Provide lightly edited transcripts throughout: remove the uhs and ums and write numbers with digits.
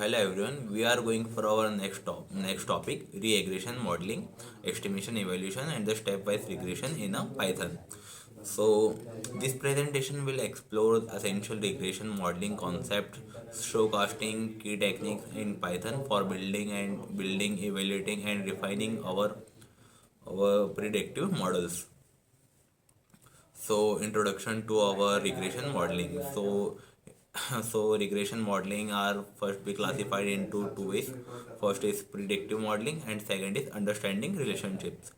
hello everyone. We are going for our next topic: regression modeling, estimation, evaluation, and the stepwise regression in a Python. So, this presentation will explore essential regression modeling concepts, showcasting key techniques in Python for building, evaluating, and refining our predictive models. So, introduction to our regression modeling. So regression modeling are first be classified into two ways. First is predictive modeling, and second is understanding relationships.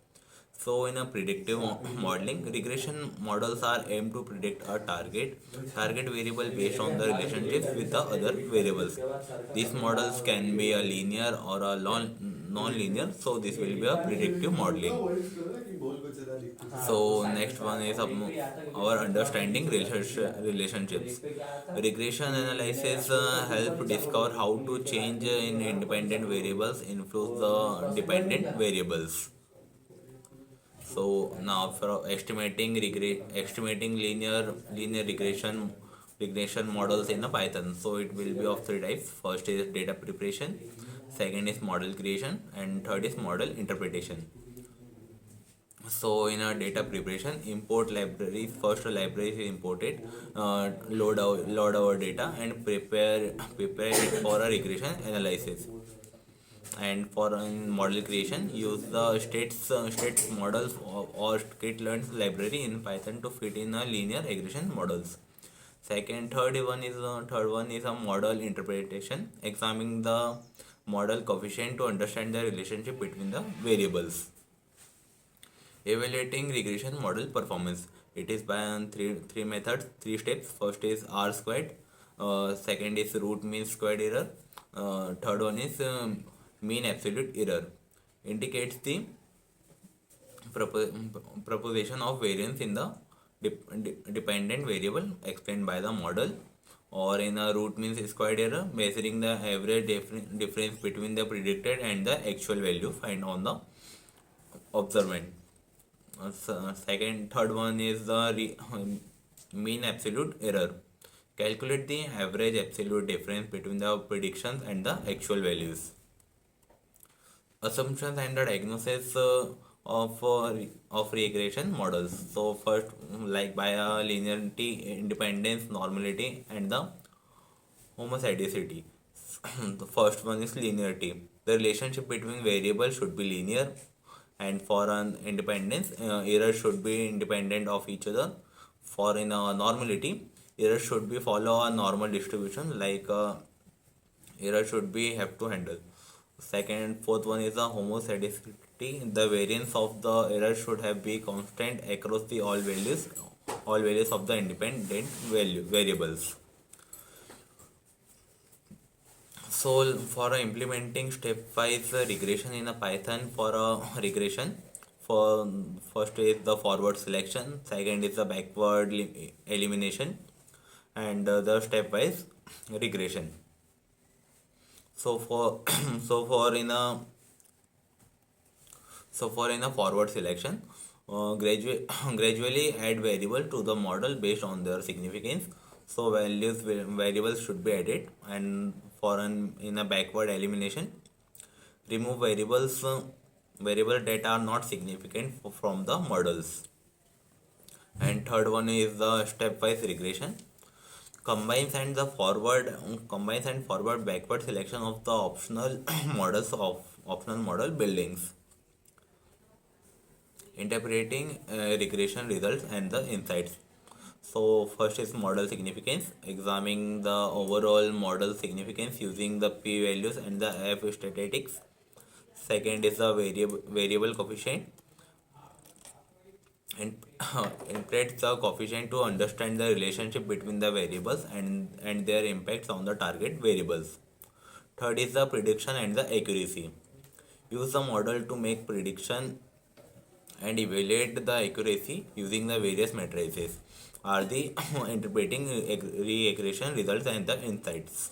So in a predictive modeling, regression models are aimed to predict a target variable based on the relationships with the other variables. These models can be a linear or a non-linear. So this will be a predictive modeling. So next one is our understanding relationships. Regression analysis help discover how to change in independent variables influence the dependent variables. So now for estimating linear regression models in a Python. So it will be of three types. First is data preparation, second is model creation, and third is model interpretation. So in our data preparation, import libraries. First, a library is imported, load our data, and prepare it for a regression analysis. And for model creation, use the states models or skit-learn library in Python to fit in a linear regression models. Third one is a model interpretation, examining the model coefficient to understand the relationship between the variables. Evaluating regression model performance. It is by three methods, three steps. First is R squared. Second is root mean squared error. Third one is mean absolute error. Indicates the proposition of variance in the dependent variable explained by the model, or in a root means squared error, measuring the average difference between the predicted and the actual value found on the observant. Third one is the mean absolute error. Calculate the average absolute difference between the predictions and the actual values. Assumptions and the diagnosis of regression models. So first, like by a linearity, independence, normality, and the homozygosity. The first one is linearity. The relationship between variables should be linear, and for an independence, errors should be independent of each other. For in a normality, errors should be follow a normal distribution, like error should be have to handle. Fourth one is the homozygosity. The variance of the error should have be constant across the all values of the independent variables. So for implementing stepwise regression in a Python, for a regression, for first is the forward selection, second is the backward elimination, and the stepwise regression. So for so for in a forward selection, gradually add variable to the model based on their significance. So variables should be added. And for in a backward elimination, remove variable that are not significant from the models. And third one is the stepwise regression, combines and forward backward selection of the optional models of optional model buildings. Interpreting regression results and the insights. So first is model significance, examining the overall model significance using the p-values and the f statistics. Second is the variable coefficient, and interprets the coefficient to understand the relationship between the variables and their impacts on the target variables. Third is the prediction and the accuracy. Use the model to make prediction and evaluate the accuracy using the various matrices are the interpreting regression results and the insights.